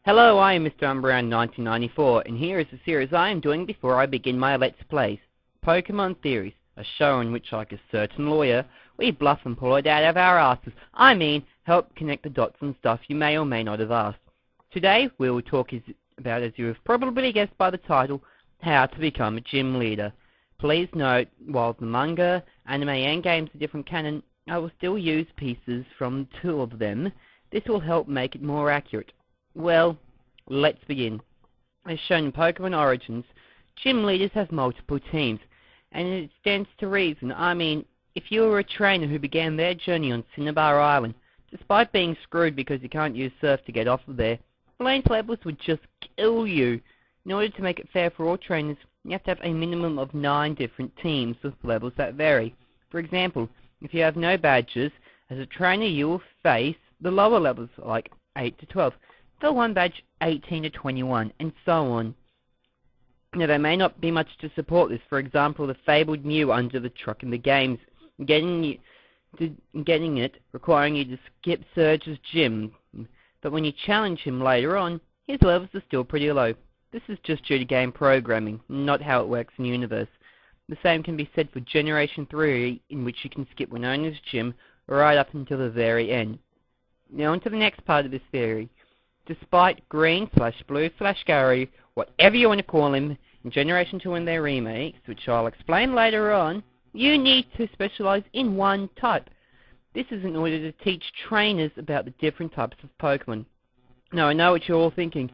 Hello, I am Mr. Umbrown 1994, and here is the series I am doing before I begin my Let's Plays. Pokemon Theories, a show in which, like a certain lawyer, we bluff and pull it out of our asses. I mean, help connect the dots and stuff you may or may not have asked. Today, we will talk about, as you have probably guessed by the title, how to become a gym leader. Please note, while the manga, anime, and games are different canon, I will still use pieces from two of them. This will help make it more accurate. Well, let's begin. As shown in Pokemon Origins, gym leaders have multiple teams, and it stands to reason. I mean, if you were a trainer who began their journey on Cinnabar Island, despite being screwed because you can't use Surf to get off of there, Flame's levels would just kill you. In order to make it fair for all trainers, you have to have a minimum of 9 different teams with levels that vary. For example, if you have no badges, as a trainer you will face the lower levels, like 8 to 12. For one badge, 18 to 21, and so on. Now, there may not be much to support this. For example, the fabled Mew under the truck in the games, getting it, requiring you to skip Surge's gym. But when you challenge him later on, his levels are still pretty low. This is just due to game programming, not how it works in the universe. The same can be said for Generation 3, in which you can skip Winona's gym right up until the very end. Now, on to the next part of this theory. Despite Green/Blue/Gary, whatever you want to call him, in Generation 2 and their remakes, which I'll explain later on, you need to specialize in one type. This is in order to teach trainers about the different types of Pokemon. Now, I know what you're all thinking.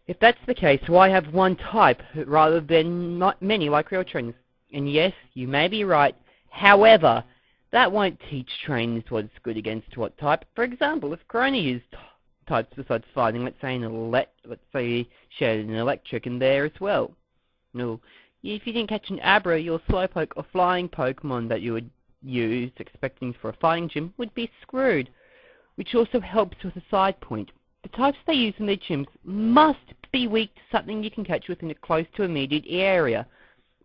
If that's the case, why have one type rather than not many like real trainers? And yes, you may be right. However, that won't teach trainers what's good against what type. For example, if Corona used types besides fighting, let's say you shared an electric in there as well. No, if you didn't catch an Abra, your Slowpoke or flying Pokemon that you would use expecting for a fighting gym would be screwed. Which also helps with a side point. The types they use in their gyms must be weak to something you can catch within a close to immediate area.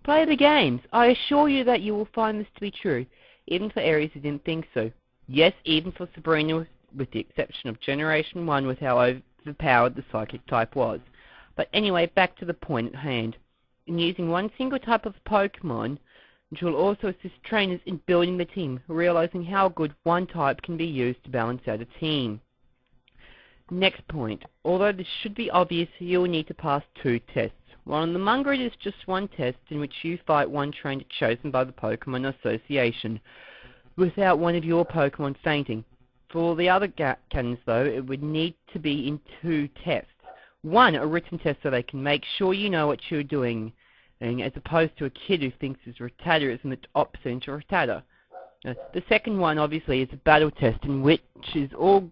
Play the games. I assure you that you will find this to be true, even for areas you didn't think so. Yes, even for Sabrina, with the exception of Generation 1 with how overpowered the Psychic type was. But anyway, back to the point at hand. In using one single type of Pokemon, which will also assist trainers in building the team, realizing how good one type can be used to balance out a team. Next point. Although this should be obvious, you will need to pass 2 tests. While in the manga it is just one test in which you fight one trainer chosen by the Pokemon Association, without one of your Pokemon fainting. For the other canons, though, it would need to be in 2 tests. One, a written test so they can make sure you know what you're doing, and as opposed to a kid who thinks his Rattata is the opposite to Rattata. The second one, obviously, is a battle test, in which it is all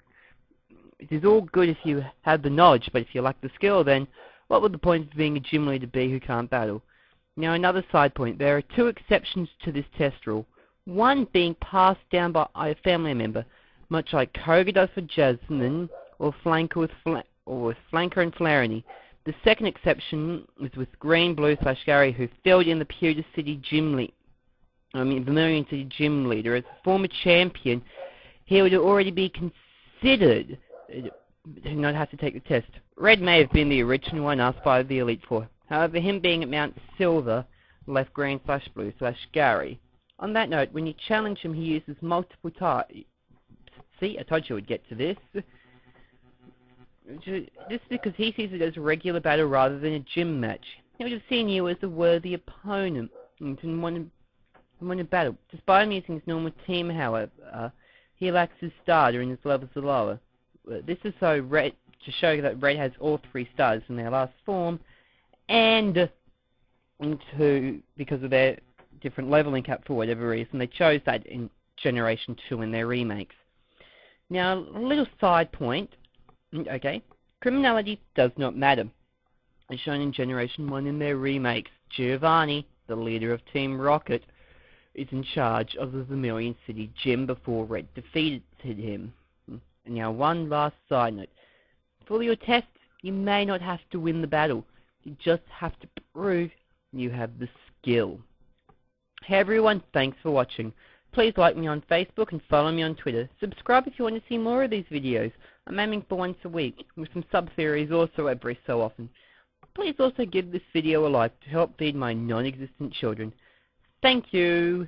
good if you have the knowledge, but if you lack the skill, then what would the point of being a gym leader be who can't battle? Now, another side point. There are 2 exceptions to this test rule. One being passed down by a family member, much like Koga does for Jasmine, or Flanker with Flanker and Flareony. The second exception is with Green/Blue/Gary, who filled in the Pewter City Vermilion City gym leader. As a former champion, he would already be considered to not have to take the test. Red may have been the original one asked by the Elite Four. However, him being at Mount Silver left Green/Blue/Gary. On that note, when you challenge him, he uses multiple types. See, I told you we'd get to this. Just because he sees it as a regular battle rather than a gym match. He would have seen you as a worthy opponent and didn't want to battle. Despite him using his normal team, however, he lacks his starter and his levels are lower. This is to show that Red has all 3 stars in their last form, and because of their different leveling cap for whatever reason, they chose that in Generation 2 in their remakes. Now, a little side point. Okay, criminality does not matter. As shown in Generation 1 in their remakes, Giovanni, the leader of Team Rocket, is in charge of the Vermilion City gym before Red defeated him. And now, one last side note. For your tests, you may not have to win the battle. You just have to prove you have the skill. Hey everyone, thanks for watching. Please like me on Facebook and follow me on Twitter. Subscribe if you want to see more of these videos. I'm aiming for once a week, with some sub-theories also every so often. Please also give this video a like to help feed my non-existent children. Thank you!